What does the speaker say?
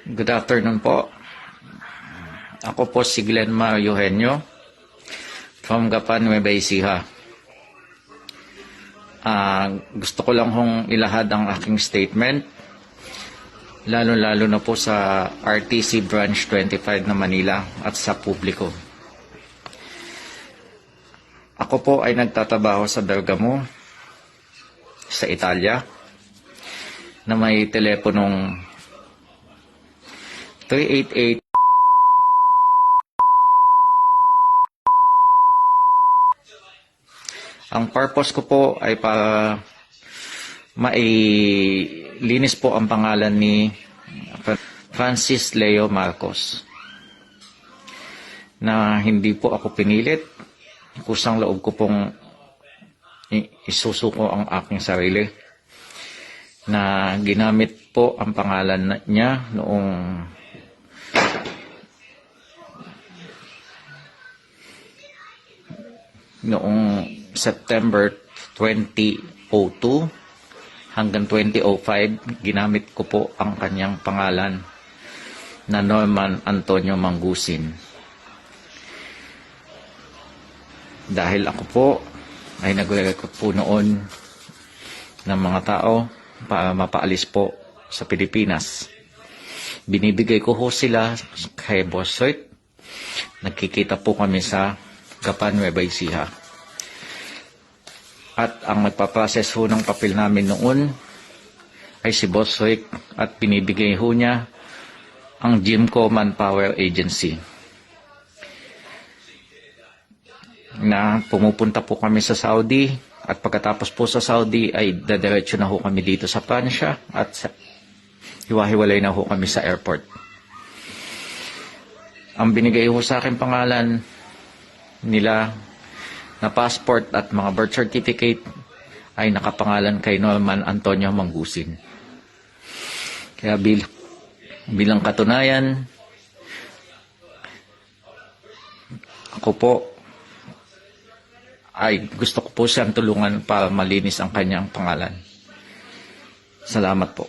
Good afternoon po. Ako po si Glenmar Eugenio from Gapan, Nueva Ecija. Gusto ko lang hong ilahad ang aking statement, lalo-lalo na po sa RTC Branch 25 na Manila at sa publiko. Ako po ay nagtatrabaho sa Bergamo, sa Italia, na may teleponong 388. Ang purpose ko po ay para mailinis po ang pangalan ni Francis Leo Marcos, na hindi po ako pinilit. Kusang loob ko pong isusuko ang aking sarili, na ginamit po ang pangalan niya noong September 2002 hanggang 2005, ginamit ko po ang kanyang pangalan na Norman Antonio Mangusin. Dahil ako po ay nag-record po noon ng mga tao para mapaalis po sa Pilipinas. Binibigay ko ho sila kay Boss Hoyt. Nagkikita po kami sa Gapan, Nueva Ecija. At ang nagpaprocess ho ng papel namin noon ay si Boss Hoyt, at binibigay ho niya ang Jimco Manpower Agency, na pumupunta po kami sa Saudi, at pagkatapos po sa Saudi ay dadiretso na ho kami dito sa Pransya, at hiwa-hiwalay na ho kami sa airport. Ang binigay ho sa akin pangalan nila na passport at mga birth certificate ay nakapangalan kay Norman Antonio Mangusin. Kaya bilang katunayan, ako po ay gusto ko po siyang tulungan para malinis ang kanyang pangalan. Salamat po.